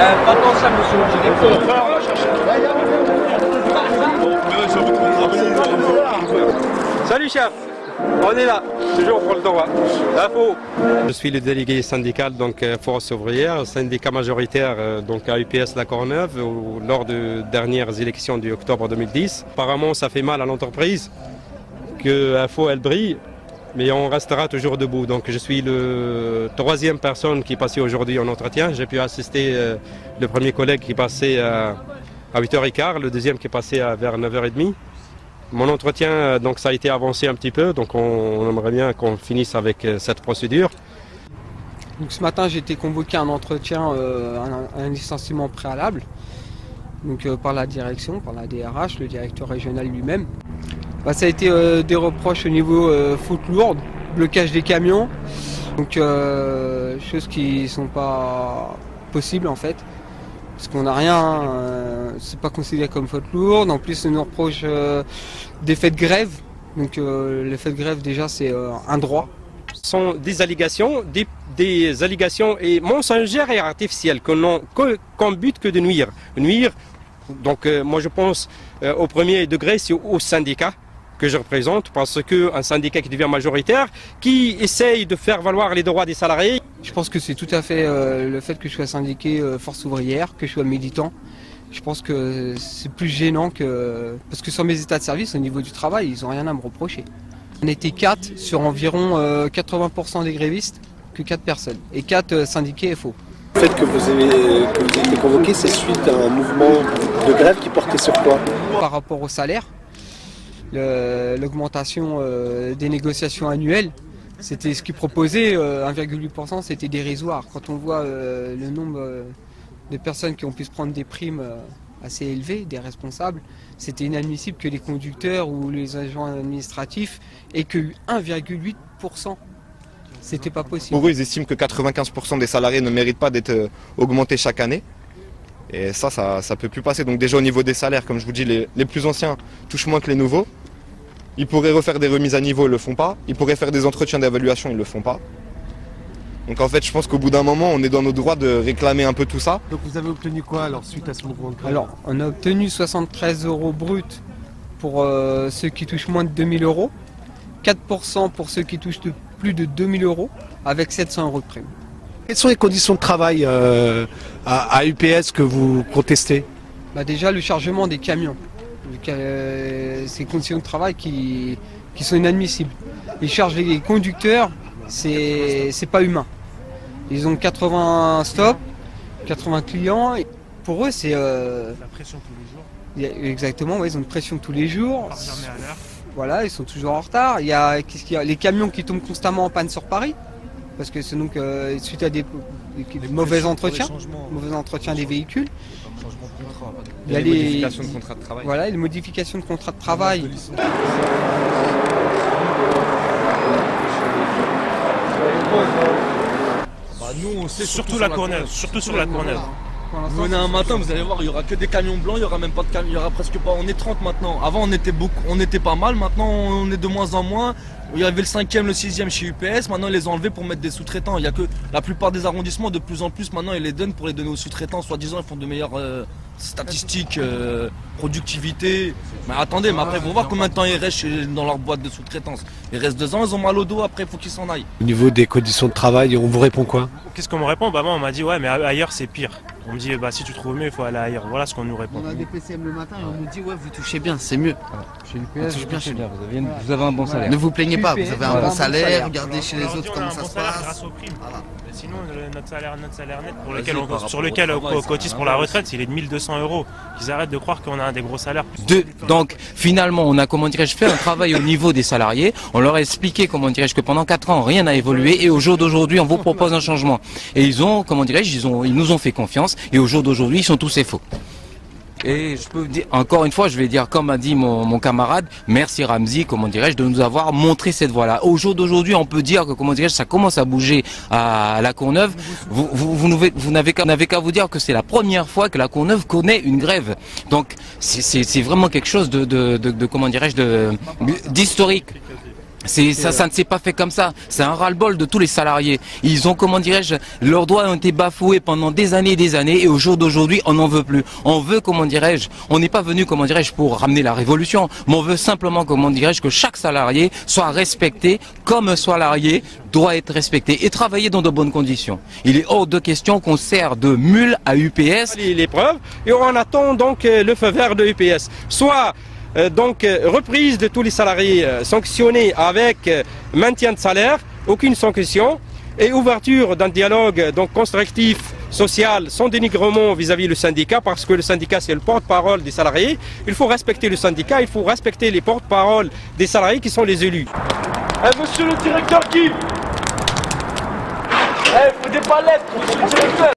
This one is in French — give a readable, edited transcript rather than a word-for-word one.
Maintenant ça, monsieur le directeur. Salut chef, on est là, toujours pour le droit. L'info. Je suis le délégué syndical donc Force ouvrière, syndicat majoritaire donc à UPS La Courneuve lors des dernières élections du octobre 2010. Apparemment ça fait mal à l'entreprise que Info elle brille, mais on restera toujours debout. Donc je suis le troisième personne qui est passée aujourd'hui en entretien. J'ai pu assister le premier collègue qui est passé à 8h15, le deuxième qui est passé vers 9h30. Mon entretien, donc ça a été avancé un petit peu, donc on aimerait bien qu'on finisse avec cette procédure. Donc ce matin, j'ai été convoqué à un entretien, un licenciement préalable, donc par la direction, par la DRH, le directeur régional lui-même. Ça a été des reproches au niveau faute lourde, blocage des camions, donc choses qui ne sont pas possibles en fait. Parce qu'on n'a rien, c'est pas considéré comme faute lourde. En plus, on nous reproche des faits de grève. Donc les faits de grève, déjà, c'est un droit. Ce sont des allégations, des allégations et mensongères et artificielles qu'on bute que de nuire. Nuire, donc moi je pense au premier degré, c'est au syndicat que je représente, parce qu'un syndicat qui devient majoritaire, qui essaye de faire valoir les droits des salariés. Je pense que c'est tout à fait le fait que je sois syndiqué force ouvrière, que je sois militant. Je pense que c'est plus gênant que... Parce que sur mes états de service, au niveau du travail, ils n'ont rien à me reprocher. On était 4 sur environ 80% des grévistes, que 4 personnes. Et 4 syndiqués FO. Le fait que vous ayez été convoqué, c'est suite à un mouvement de grève qui portait sur quoi? Par rapport au salaire, l'augmentation des négociations annuelles, c'était ce qu'ils proposaient, 1,8%, c'était dérisoire. Quand on voit le nombre de personnes qui ont pu se prendre des primes assez élevées, des responsables, c'était inadmissible que les conducteurs ou les agents administratifs aient que 1,8%. C'était pas possible. Pour eux, ils estiment que 95% des salariés ne méritent pas d'être augmentés chaque année. Et ça peut plus passer. Donc déjà au niveau des salaires, comme je vous dis, les plus anciens touchent moins que les nouveaux. Ils pourraient refaire des remises à niveau, ils ne le font pas. Ils pourraient faire des entretiens d'évaluation, ils ne le font pas. Donc en fait, je pense qu'au bout d'un moment, on est dans nos droits de réclamer un peu tout ça. Donc vous avez obtenu quoi alors suite à ce mouvement de grève? Alors, on a obtenu 73 € bruts pour ceux qui touchent moins de 2000 €, 4% pour ceux qui touchent plus de 2000 €, avec 700 € de prime. Quelles sont les conditions de travail à UPS que vous contestez? Déjà, le chargement des camions. Ces conditions de travail qui sont inadmissibles. Ils chargent les conducteurs, c'est pas humain. Ils ont 80 stops, 80 clients. Et pour eux, c'est... La pression tous les jours. Exactement, ouais, ils ont une pression tous les jours. Pas jamais à l'heure. Voilà, ils sont toujours en retard. Qu'est-ce qu'il y a les camions qui tombent constamment en panne sur Paris. Parce que c'est donc suite à des mauvais entretiens des véhicules. Il y a les modifications de contrat de travail. Voilà, les modifications de contrat de travail. Nous, on sait Surtout la Courneuve, surtout sur la Courneuve. Vous venez un matin, vous allez voir, il y aura que des camions blancs, il y aura même pas de camions, il y aura presque pas. On est 30 maintenant. Avant, on était pas mal. Maintenant, on est de moins en moins. Il y avait le 5e, le 6e chez UPS. Maintenant, ils les ont enlevés pour mettre des sous-traitants. Il y a que la plupart des arrondissements, de plus en plus, maintenant, ils les donnent pour les donner aux sous-traitants. Soi-disant, ils font de meilleures statistiques, productivité. Mais attendez, mais après, il faut voir combien de temps ils restent dans leur boîte de sous-traitance. Ils restent 2 ans, ils ont mal au dos. Après, il faut qu'ils s'en aillent. Au niveau des conditions de travail, on vous répond quoi? Qu'est-ce qu'on me répond? Moi, on m'a dit, ouais, mais ailleurs, c'est pire. On me dit, si tu trouves mieux, il faut aller ailleurs. Voilà ce qu'on nous répond. On a des PCM le matin et on nous dit, ouais, vous touchez bien, c'est mieux. Chez l'UPS, vous touchez bien, vous avez un bon salaire. Ne vous plaignez pas, vous avez un bon salaire, salaire. regardez chez les autres comment ça se passe. Grâce aux primes. Voilà. Mais sinon, notre salaire net sur lequel on cotise pour la retraite, il est de 1200 €. Qu'ils arrêtent de croire qu'on a un des gros salaires. Donc finalement, on a fait un travail au niveau des salariés. On leur a expliqué que pendant 4 ans, rien n'a évolué et au jour d'aujourd'hui, on vous propose un changement. Et ils nous ont fait confiance et au jour d'aujourd'hui, ils sont tous faux. Et je peux dire, encore une fois, je vais dire, comme a dit mon camarade, merci Ramzi, de nous avoir montré cette voie-là. Au jour d'aujourd'hui, on peut dire que, ça commence à bouger à la Courneuve. Vous n'avez qu'à vous dire que c'est la première fois que la Courneuve connaît une grève. Donc, c'est vraiment quelque chose d'historique. Ça ne s'est pas fait comme ça. C'est un ras-le-bol de tous les salariés. Ils ont, comment dirais-je, leurs droits ont été bafoués pendant des années et au jour d'aujourd'hui, on n'en veut plus. On veut, comment dirais-je, on n'est pas venu, comment dirais-je, pour ramener la révolution, mais on veut simplement, comment dirais-je, que chaque salarié soit respecté comme un salarié doit être respecté et travailler dans de bonnes conditions. Il est hors de question qu'on sert de mule à UPS. L'épreuve, et on attend donc le feu vert de UPS. Soit reprise de tous les salariés sanctionnés avec maintien de salaire, aucune sanction, et ouverture d'un dialogue constructif, social, sans dénigrement vis-à-vis du syndicat, parce que le syndicat c'est le porte-parole des salariés. Il faut respecter le syndicat, il faut respecter les porte-paroles des salariés qui sont les élus. Monsieur le directeur Kim, faut des palettes, monsieur le directeur.